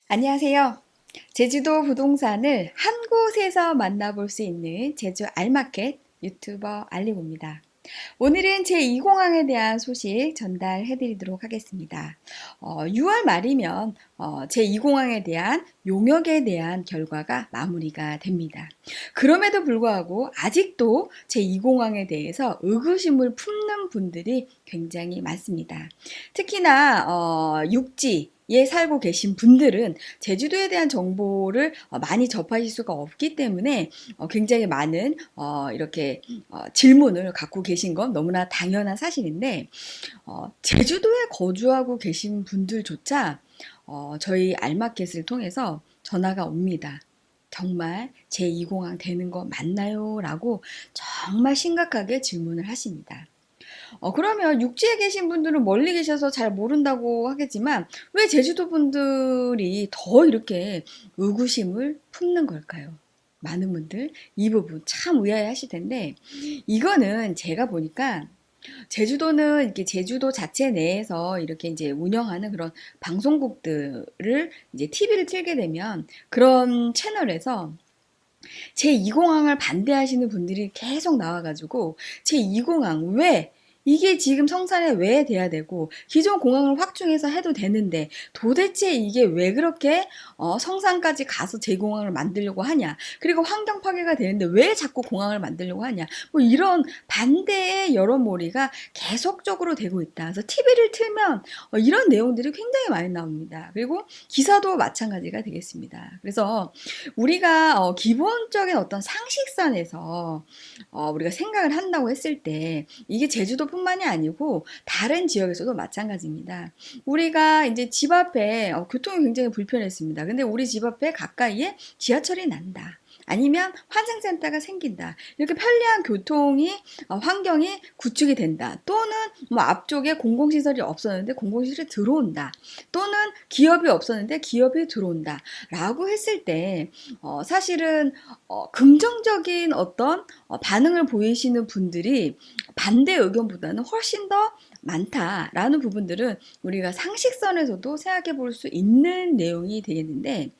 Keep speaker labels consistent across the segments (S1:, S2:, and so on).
S1: 안녕하세요. 제주도 부동산을 한 곳에서 만나볼 수 있는 제주 알마켓 유튜버 알리고입니다. 오늘은 제2공항에 대한 소식 전달해 드리도록 하겠습니다. 6월 말이면 제2공항에 대한 용역에 대한 결과가 마무리가 됩니다. 그럼에도 불구하고 아직도 제2공항에 대해서 의구심을 품는 분들이 굉장히 많습니다. 특히나 육지에 살고 계신 분들은 제주도에 대한 정보를 많이 접하실 수가 없기 때문에 굉장히 많은 이렇게 질문을 갖고 계신 건 너무나 당연한 사실인데, 제주도에 거주하고 계신 분들조차 저희 알마켓을 통해서 전화가 옵니다. 정말 제2공항 되는 거 맞나요? 라고 정말 심각하게 질문을 하십니다. 그러면 육지에 계신 분들은 멀리 계셔서 잘 모른다고 하겠지만, 왜 제주도 분들이 더 이렇게 의구심을 품는 걸까요? 많은 분들 이 부분 참 의아해 하실 텐데, 이거는 제가 보니까 제주도는 이렇게 제주도 자체 내에서 이렇게 이제 운영하는 그런 방송국들을 이제 TV를 틀게 되면 그런 채널에서 제2공항을 반대하시는 분들이 계속 나와가지고 제2공항 왜 이게 지금 성산에 왜 돼야 되고 기존 공항을 확충해서 해도 되는데 도대체 이게 왜 그렇게 성산까지 가서 제2공항을 만들려고 하냐, 그리고 환경 파괴가 되는데 왜 자꾸 공항을 만들려고 하냐, 뭐 이런 반대의 여론몰이가 계속적으로 되고 있다. 그래서 TV를 틀면 이런 내용들이 굉장히 많이 나옵니다. 그리고 기사도 마찬가지가 되겠습니다. 그래서 우리가 기본적인 어떤 상식선에서 우리가 생각을 한다고 했을 때 이게 제주도뿐만이 아니고 다른 지역에서도 마찬가지입니다. 우리가 이제 집 앞에 교통이 굉장히 불편했습니다. 근데 우리 집 앞에 가까이에 지하철이 난다. 아니면 환승센터가 생긴다. 이렇게 편리한 교통이 환경이 구축이 된다. 또는 뭐 앞쪽에 공공시설이 없었는데 공공시설이 들어온다. 또는 기업이 없었는데 기업이 들어온다. 라고 했을 때 사실은 긍정적인 어떤 반응을 보이시는 분들이 반대 의견보다는 훨씬 더 많다라는 부분들은 우리가 상식선에서도 생각해 볼 수 있는 내용이 되겠는데,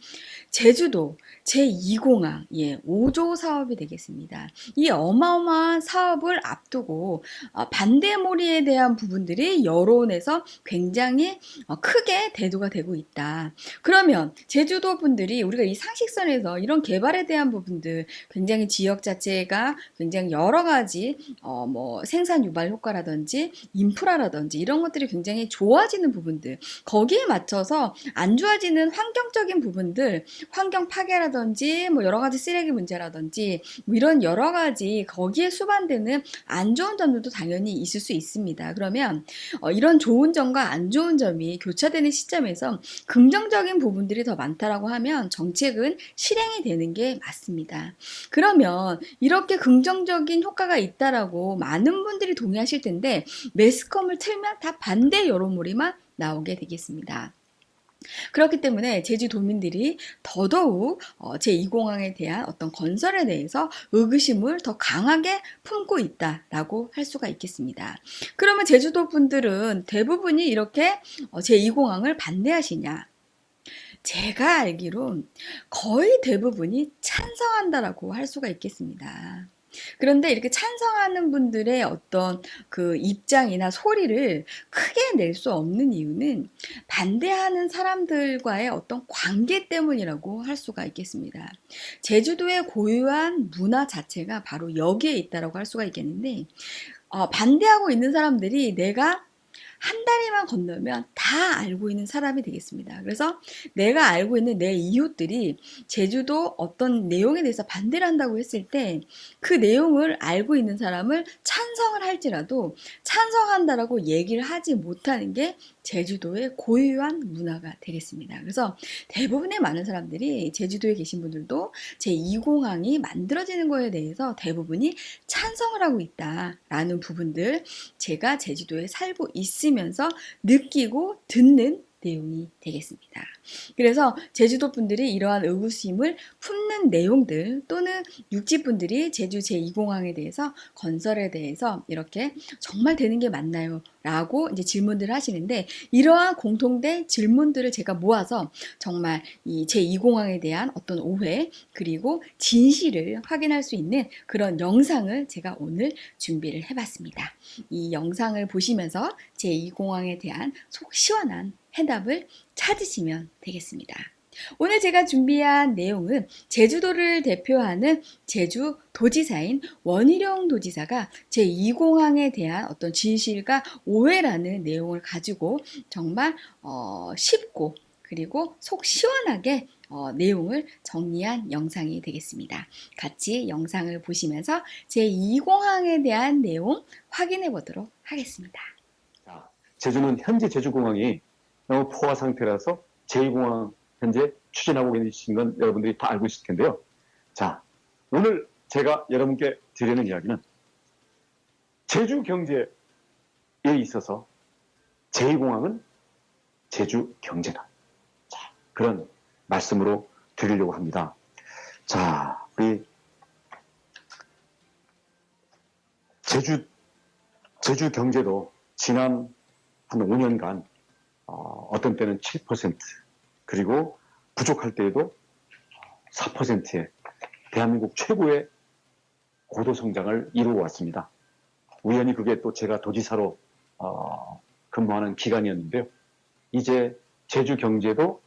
S1: 제주도 제2공항 5조 사업이 되겠습니다. 이 어마어마한 사업을 앞두고 반대몰이에 대한 부분들이 여론에서 굉장히 크게 대두가 되고 있다. 그러면 제주도 분들이 우리가 이 상식선에서 이런 개발에 대한 부분들, 굉장히 지역 자체가 굉장히 여러 가지 뭐 생산 유발 효과라든지 인프라라든지 이런 것들이 굉장히 좋아지는 부분들, 거기에 맞춰서 안 좋아지는 환경적인 부분들, 환경 파괴라든지 뭐 여러 가지 쓰레기 문제라든지 뭐 이런 여러 가지 거기에 수반되는 안 좋은 점들도 당연히 있을 수 있습니다. 그러면 이런 좋은 점과 안 좋은 점이 교차되는 시점에서 긍정적인 부분들이 더 많다라고 하면 정책은 실행이 되는 게 맞습니다. 그러면 이렇게 긍정적인 효과가 있다라고 많은 분들이 동의하실 텐데 매스컴을 틀면 다 반대 여론몰이만 나오게 되겠습니다. 그렇기 때문에 제주도민들이 더더욱 제2공항에 대한 어떤 건설에 대해서 의구심을 더 강하게 품고 있다라고 할 수가 있겠습니다. 그러면 제주도 분들은 대부분이 이렇게 제2공항을 반대하시냐? 제가 알기로 거의 대부분이 찬성한다라고 할 수가 있겠습니다. 그런데 이렇게 찬성하는 분들의 어떤 그 입장이나 소리를 크게 낼 수 없는 이유는 반대하는 사람들과의 어떤 관계 때문이라고 할 수가 있겠습니다. 제주도의 고유한 문화 자체가 바로 여기에 있다라고 할 수가 있겠는데, 반대하고 있는 사람들이 내가 한 다리만 건너면 다 알고 있는 사람이 되겠습니다. 그래서 내가 알고 있는 내 이웃들이 제주도 어떤 내용에 대해서 반대를 한다고 했을 때 그 내용을 알고 있는 사람을 찬성을 할지라도 찬성한다라고 얘기를 하지 못하는 게 제주도의 고유한 문화가 되겠습니다. 그래서 대부분의 많은 사람들이, 제주도에 계신 분들도 제2공항이 만들어지는 거에 대해서 대부분이 찬성을 하고 있다라는 부분들, 제가 제주도에 살고 있으면서 느끼고 듣는 내용이 되겠습니다. 그래서 제주도 분들이 이러한 의구심을 품는 내용들 또는 육지 분들이 제주 제2공항에 대해서 건설에 대해서 이렇게 정말 되는 게 맞나요? 라고 이제 질문들을 하시는데 이러한 공통된 질문들을 제가 모아서 정말 이 제2공항에 대한 어떤 오해 그리고 진실을 확인할 수 있는 그런 영상을 제가 오늘 준비를 해봤습니다. 이 영상을 보시면서 제2공항에 대한 속 시원한 해답을 찾으시면 되겠습니다. 오늘 제가 준비한 내용은 제주도를 대표하는 제주 도지사인 원희룡 도지사가 제2공항에 대한 어떤 진실과 오해라는 내용을 가지고 정말 쉽고 그리고 속 시원하게 내용을 정리한 영상이 되겠습니다. 같이 영상을 보시면서 제2공항에 대한 내용 확인해 보도록 하겠습니다.
S2: 자, 제주는 현재 제주공항이 너무 포화 상태라서 제2공항 현재 추진하고 계신 건 여러분들이 다 알고 있을 텐데요. 자, 오늘 제가 여러분께 드리는 이야기는 제주 경제에 있어서 제2공항은 제주 경제다. 자, 그런 말씀으로 드리려고 합니다. 자, 우리 제주 경제도 지난 한 5년간 어떤 때는 7% 그리고 부족할 때에도 4%의 대한민국 최고의 고도 성장을 이루어 왔습니다. 우연히 그게 또 제가 도지사로 근무하는 기간이었는데요. 이제 제주 경제도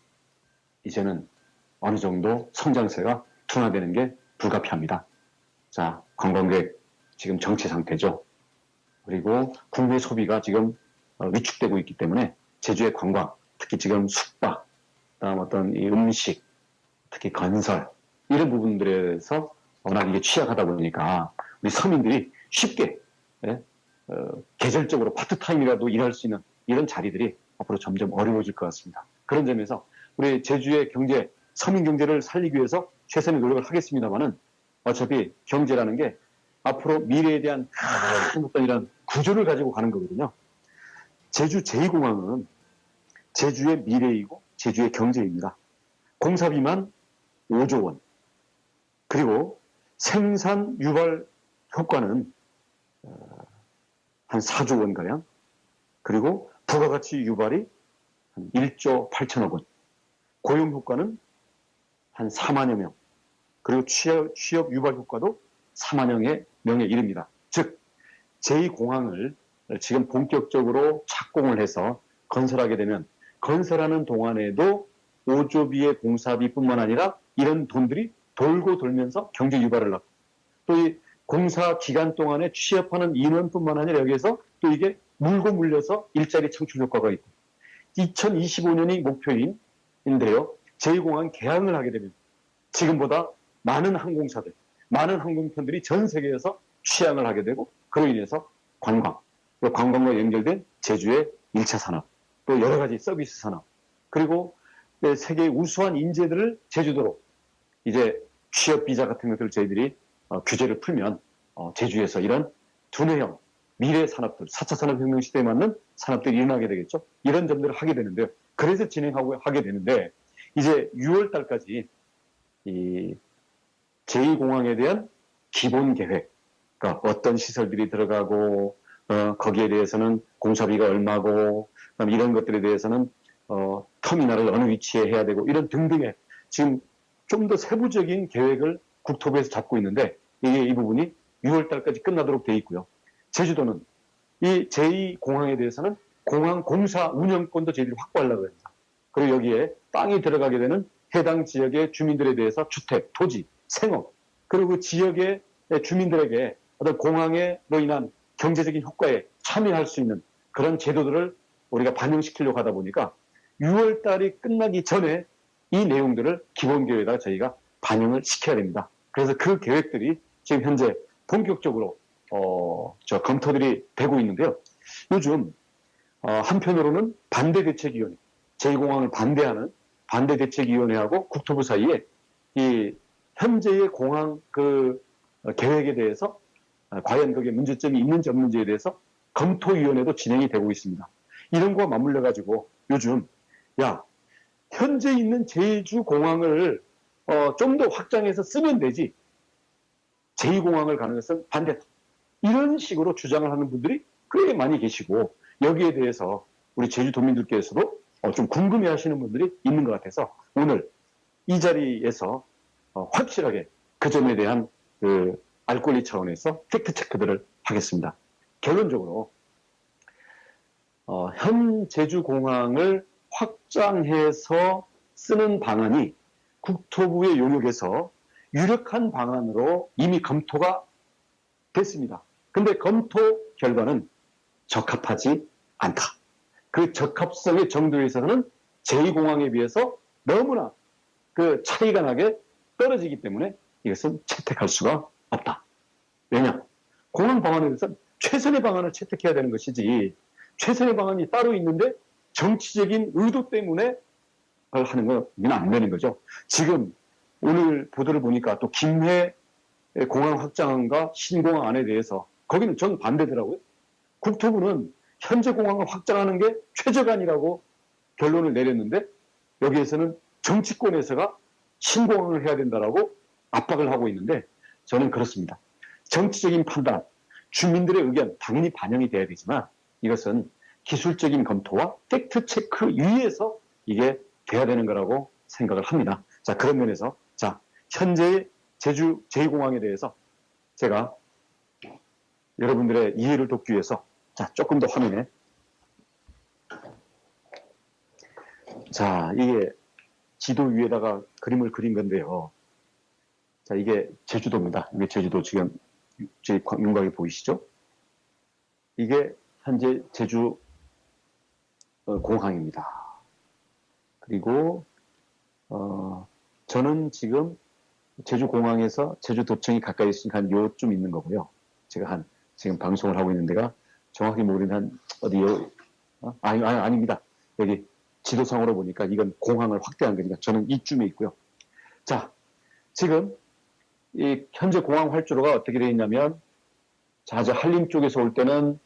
S2: 이제는 어느 정도 성장세가 둔화되는 게 불가피합니다. 자, 관광객 지금 정체 상태죠. 그리고 국내 소비가 지금 위축되고 있기 때문에 제주의 관광, 특히 지금 숙박, 그다음 어떤 이 음식, 특히 건설 이런 부분들에서 워낙 이게 취약하다 보니까 우리 서민들이 쉽게 계절적으로 파트타임이라도 일할 수 있는 이런 자리들이 앞으로 점점 어려워질 것 같습니다. 그런 점에서 우리 제주의 경제, 서민 경제를 살리기 위해서 최선의 노력을 하겠습니다만은 어차피 경제라는 게 앞으로 미래에 대한 큰 어떤 이런 구조를 가지고 가는 거거든요. 제주 제2공항은 제주의 미래이고 제주의 경제입니다. 공사비만 5조 원, 그리고 생산 유발 효과는 한 4조 원가량, 그리고 부가가치 유발이 한 1조 8천억 원, 고용 효과는 한 4만여 명, 그리고 취업 유발 효과도 4만여 명에 이릅니다. 즉 제2공항을 지금 본격적으로 착공을 해서 건설하게 되면 건설하는 동안에도 5조비의 공사비뿐만 아니라 이런 돈들이 돌고 돌면서 경제 유발을 하고 또 이 공사 기간 동안에 취업하는 인원뿐만 아니라 여기에서 또 이게 물고 물려서 일자리 창출 효과가 있고 2025년이 목표인데요. 제2공항 개항을 하게 되면 지금보다 많은 항공사들, 많은 항공편들이 전 세계에서 취항을 하게 되고 그로 인해서 관광, 관광과 연결된 제주의 1차 산업, 또 여러 가지 서비스 산업, 그리고 세계의 우수한 인재들을 제주도로 이제 취업 비자 같은 것들을 저희들이 규제를 풀면 제주에서 이런 두뇌형 미래 산업들, 4차 산업혁명 시대에 맞는 산업들이 일어나게 되겠죠. 이런 점들을 하게 되는데요. 그래서 하게 되는데 이제 6월 달까지 이 제2공항에 대한 기본 계획, 그러니까 어떤 시설들이 들어가고 거기에 대해서는 공사비가 얼마고 이런 것들에 대해서는 터미널을 어느 위치에 해야 되고 이런 등등의 지금 좀 더 세부적인 계획을 국토부에서 잡고 있는데 이게 이 부분이 6월 달까지 끝나도록 돼 있고요. 제주도는 이 제2공항에 대해서는 공항 공사 운영권도 저희들이 확보하려고 합니다. 그리고 여기에 땅이 들어가게 되는 해당 지역의 주민들에 대해서 주택, 토지, 생업, 그리고 그 지역의 주민들에게 어떤 공항으로 인한 경제적인 효과에 참여할 수 있는 그런 제도들을 우리가 반영시키려고 하다 보니까 6월 달이 끝나기 전에 이 내용들을 기본 계획에다가 저희가 반영을 시켜야 됩니다. 그래서 그 계획들이 지금 현재 본격적으로 검토들이 되고 있는데요. 요즘 한편으로는 반대대책위원회, 제2공항을 반대하는 반대대책위원회하고 국토부 사이에 이 현재의 공항 그 계획에 대해서 과연 그게 문제점이 있는지 없는지에 대해서 검토위원회도 진행이 되고 있습니다. 이런 거와 맞물려 가지고 요즘 현재 있는 제주공항을 좀 더 확장해서 쓰면 되지 제2공항을 가는 것은 반대다. 이런 식으로 주장을 하는 분들이 꽤 많이 계시고 여기에 대해서 우리 제주도민들께서도 좀 궁금해하시는 분들이 있는 것 같아서 오늘 이 자리에서 확실하게 그 점에 대한 그 알 권리 차원에서 팩트 체크들을 하겠습니다. 결론적으로 현 제주공항을 확장해서 쓰는 방안이 국토부의 용역에서 유력한 방안으로 이미 검토가 됐습니다. 근데 검토 결과는 적합하지 않다. 그 적합성의 정도에 있어서는 제2공항에 비해서 너무나 그 차이가 나게 떨어지기 때문에 이것은 채택할 수가 없다. 왜냐? 공항 방안에 대해서는 최선의 방안을 채택해야 되는 것이지 최선의 방안이 따로 있는데 정치적인 의도 때문에 하는 건 안 되는 거죠. 지금 오늘 보도를 보니까 또 김해 공항 확장안과 신공항 안에 대해서 거기는 정반대더라고요. 국토부는 현재 공항을 확장하는 게 최저간이라고 결론을 내렸는데 여기에서는 정치권에서가 신공항을 해야 된다라고 압박을 하고 있는데 저는 그렇습니다. 정치적인 판단, 주민들의 의견 당연히 반영이 돼야 되지만 이것은 기술적인 검토와 팩트 체크 위에서 이게 돼야 되는 거라고 생각을 합니다. 자, 그런 면에서 자, 현재의 제주 제2공항에 대해서 제가 여러분들의 이해를 돕기 위해서 자, 조금 더 화면에 자, 이게 지도 위에다가 그림을 그린 건데요. 자, 이게 제주도입니다. 이게 제주도 지금 제 윤곽이 보이시죠? 이게 현재 제주 공항입니다. 그리고 저는 지금 제주공항에서 제주도청이 가까이 있으니까 한 요쯤 있는 거고요. 제가 지금 방송을 하고 있는 데가 정확히 모르는 한 어디요? 아닙니다. 여기 지도상으로 보니까 이건 공항을 확대한 거니까 저는 이쯤에 있고요. 자, 지금 이 현재 공항 활주로가 어떻게 되어 있냐면 자, 저 한림 쪽에서 올 때는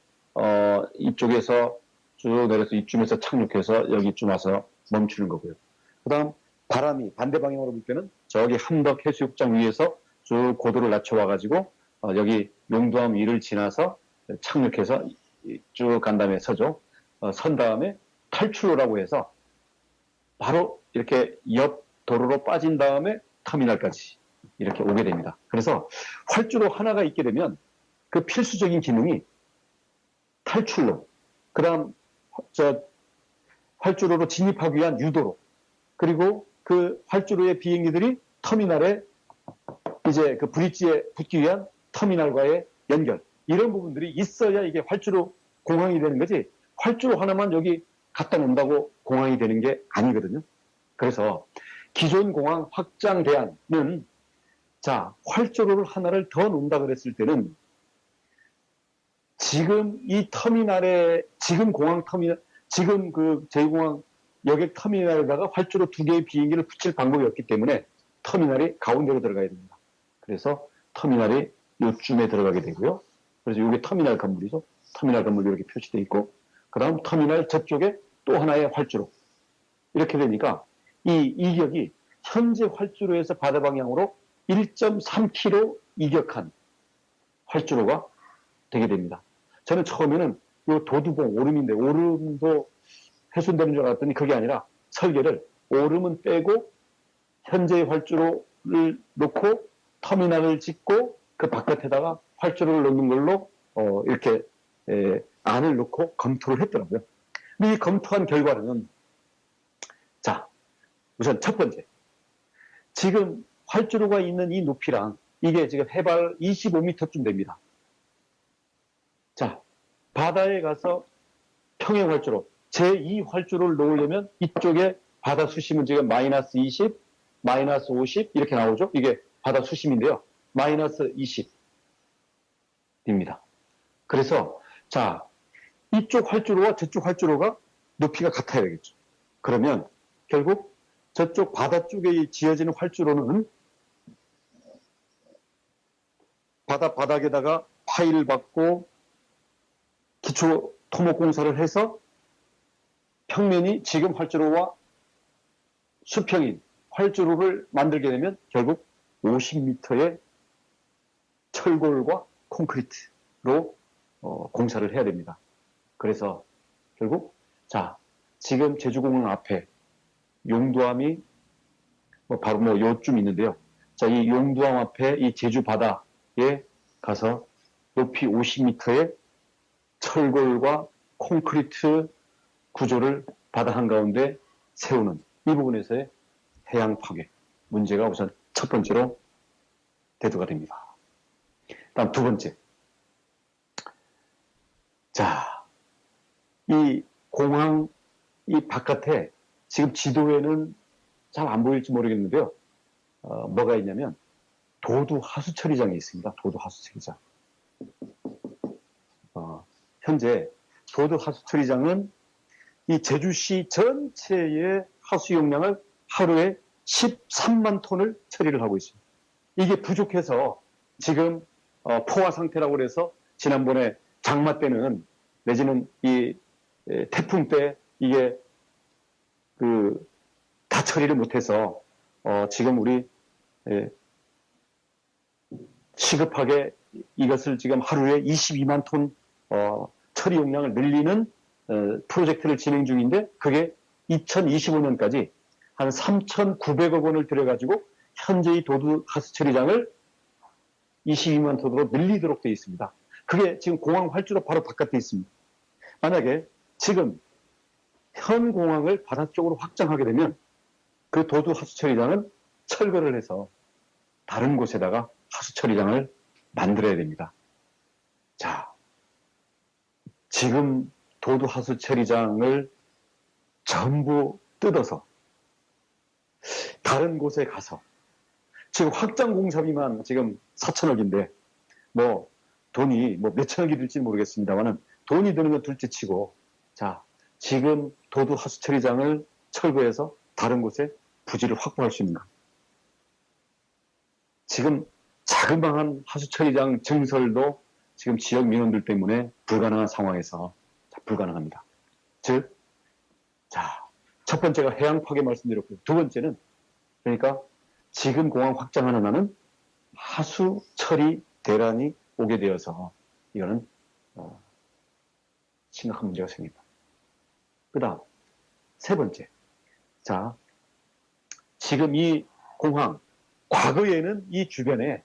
S2: 이쪽에서 쭉 내려서 이쯤에서 착륙해서 여기쯤 와서 멈추는 거고요. 그 다음 바람이 반대 방향으로 불 때는 저기 함덕 해수욕장 위에서 쭉 고도를 낮춰와가지고 여기 용두암 위를 지나서 착륙해서 쭉 간 다음에 서죠. 선 다음에 탈출로라고 해서 바로 이렇게 옆 도로로 빠진 다음에 터미널까지 이렇게 오게 됩니다. 그래서 활주로 하나가 있게 되면 그 필수적인 기능이 탈출로, 그 다음 활주로로 진입하기 위한 유도로, 그리고 그 활주로의 비행기들이 터미널에 이제 그 브릿지에 붙기 위한 터미널과의 연결, 이런 부분들이 있어야 이게 활주로 공항이 되는 거지 활주로 하나만 여기 갖다 놓는다고 공항이 되는 게 아니거든요. 그래서 기존 공항 확장 대안은 자, 활주로를 하나를 더 놓는다 그랬을 때는 지금 이 터미널에 지금 공항 터미널 지금 그 제2공항 여객 터미널에다가 활주로 2개의 비행기를 붙일 방법이 없기 때문에 터미널이 가운데로 들어가야 됩니다. 그래서 터미널이 요쯤에 들어가게 되고요. 그래서 이게 터미널 건물이죠. 터미널 건물이 이렇게 표시되어 있고 그 다음 터미널 저쪽에 또 하나의 활주로 이렇게 되니까 이 이격이 현재 활주로에서 바다 방향으로 1.3km 이격한 활주로가 되게 됩니다. 저는 처음에는 이 도두봉 오름인데 오름도 훼손되는 줄 알았더니 그게 아니라 설계를 오름은 빼고 현재의 활주로를 놓고 터미널을 짓고 그 바깥에다가 활주로를 놓는 걸로 이렇게 안을 놓고 검토를 했더라고요. 근데 이 검토한 결과는 자, 우선 첫 번째 지금 활주로가 있는 이 높이랑 이게 지금 해발 25m쯤 됩니다. 자, 바다에 가서 평행 활주로 제2 활주로를 놓으려면 이쪽에 바다 수심은 지금 마이너스 20, 마이너스 50 이렇게 나오죠. 이게 바다 수심인데요. 마이너스 20입니다. 그래서 자, 이쪽 활주로와 저쪽 활주로가 높이가 같아야 되겠죠. 그러면 결국 저쪽 바다 쪽에 지어지는 활주로는 바닥에다가 파일을 받고 기초 토목 공사를 해서 평면이 지금 활주로와 수평인 활주로를 만들게 되면 결국 50m의 철골과 콘크리트로 공사를 해야 됩니다. 그래서 결국 자 지금 제주공항 앞에 용두암이 바로 요쯤 있는데요. 자, 이 용두암 앞에 이 제주 바다에 가서 높이 50m의 철골과 콘크리트 구조를 바다 한가운데 세우는 이 부분에서의 해양 파괴 문제가 우선 첫 번째로 대두가 됩니다. 다음 두 번째. 자, 이 공항 이 바깥에 지금 지도에는 잘 안 보일지 모르겠는데요. 뭐가 있냐면 도두 하수 처리장이 있습니다. 도두 하수 처리장. 현재 도두 하수 처리장은 이 제주시 전체의 하수 용량을 하루에 13만 톤을 처리를 하고 있습니다. 이게 부족해서 지금 포화 상태라고 그래서 지난번에 장마 때는 내지는 이 태풍 때 이게 다 처리를 못해서 지금 우리 시급하게 이것을 지금 하루에 22만 톤 처리 용량을 늘리는 프로젝트를 진행 중인데 그게 2025년까지 한 3,900억 원을 들여가지고 현재 이 도두 하수 처리장을 22만 톤으로 늘리도록 되어 있습니다. 그게 지금 공항 활주로 바로 바깥에 있습니다. 만약에 지금 현 공항을 바다 쪽으로 확장하게 되면 그 도두 하수 처리장은 철거를 해서 다른 곳에다가 하수 처리장을 만들어야 됩니다. 자, 지금 도두 하수 처리장을 전부 뜯어서 다른 곳에 가서 지금 확장 공사비만 지금 4천억인데 돈이 몇천억이 들지 모르겠습니다만은 돈이 드는 건 둘째 치고 자, 지금 도두 하수 처리장을 철거해서 다른 곳에 부지를 확보할 수 있는가? 지금 자그마한 하수 처리장 증설도 지금 지역 민원들 때문에 불가능한 상황에서 불가능합니다. 즉, 자, 첫 번째가 해양 파괴 말씀드렸고요. 두 번째는 그러니까 지금 공항 확장하는 한은 하수 처리 대란이 오게 되어서 이거는 심각한 문제가 생깁니다. 그 다음 세 번째, 자 지금 이 공항 과거에는 이 주변에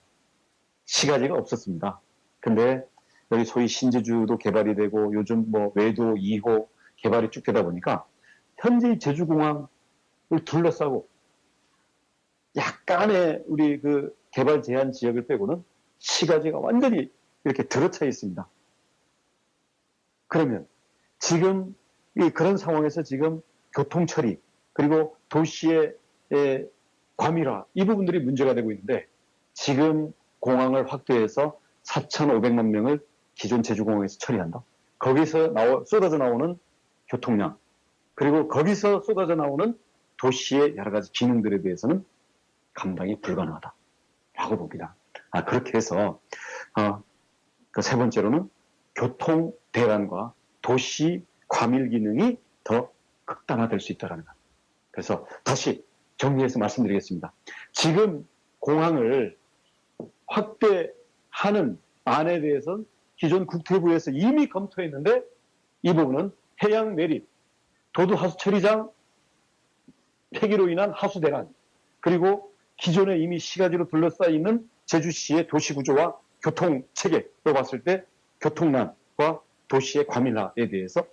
S2: 시가지가 없었습니다. 근데 여기 소위 신제주도 개발이 되고 요즘 외도 2호 개발이 쭉 되다 보니까 현재 제주공항을 둘러싸고 약간의 우리 개발 제한 지역을 빼고는 시가지가 완전히 이렇게 들어차 있습니다. 그러면 지금 그런 상황에서 지금 교통처리 그리고 도시의 과밀화 이 부분들이 문제가 되고 있는데 지금 공항을 확대해서 4,500만 명을 기존 제주공항에서 처리한다. 거기서 쏟아져 나오는 교통량 그리고 거기서 쏟아져 나오는 도시의 여러 가지 기능들에 대해서는 감당이 불가능하다라고 봅니다. 그렇게 해서 그 세 번째로는 교통 대란과 도시 과밀 기능이 더 극단화될 수 있다는 것. 그래서 다시 정리해서 말씀드리겠습니다. 지금 공항을 확대하는 안에 대해서는 기존 국토부에서 이미 검토했는데 이 부분은 해양 매립, 도두 하수 처리장 폐기로 인한 하수 대란 그리고 기존에 이미 시가지로 둘러싸여 있는 제주시의 도시 구조와 교통 체계로 봤을 때 교통난과 도시의 과밀화에 대해서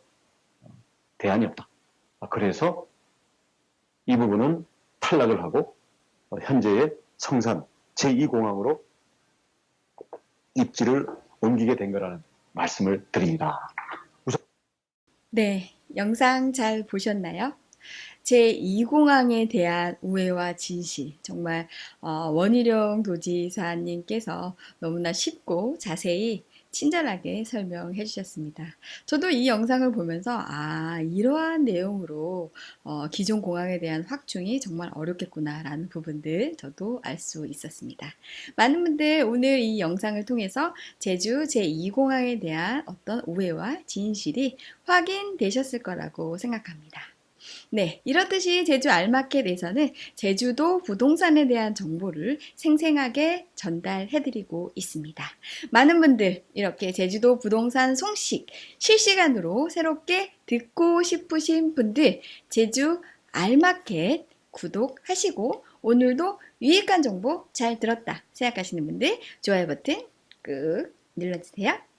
S2: 대안이 없다. 그래서 이 부분은 탈락을 하고 현재의 성산 제2공항으로 입지를 옮기게 된 거라는 말씀을 드립니다.
S1: 네, 영상 잘 보셨나요? 제2공항에 대한 우회와 진실, 정말 원희룡 도지사님께서 너무나 쉽고 자세히 친절하게 설명해 주셨습니다. 저도 이 영상을 보면서 이러한 내용으로 기존 공항에 대한 확충이 정말 어렵겠구나라는 부분들 저도 알 수 있었습니다. 많은 분들 오늘 이 영상을 통해서 제주 제2공항에 대한 어떤 오해와 진실이 확인되셨을 거라고 생각합니다. 네, 이렇듯이 제주 알마켓에서는 제주도 부동산에 대한 정보를 생생하게 전달해드리고 있습니다. 많은 분들 이렇게 제주도 부동산 소식 실시간으로 새롭게 듣고 싶으신 분들 제주 알마켓 구독하시고 오늘도 유익한 정보 잘 들었다 생각하시는 분들 좋아요 버튼 꾹 눌러주세요.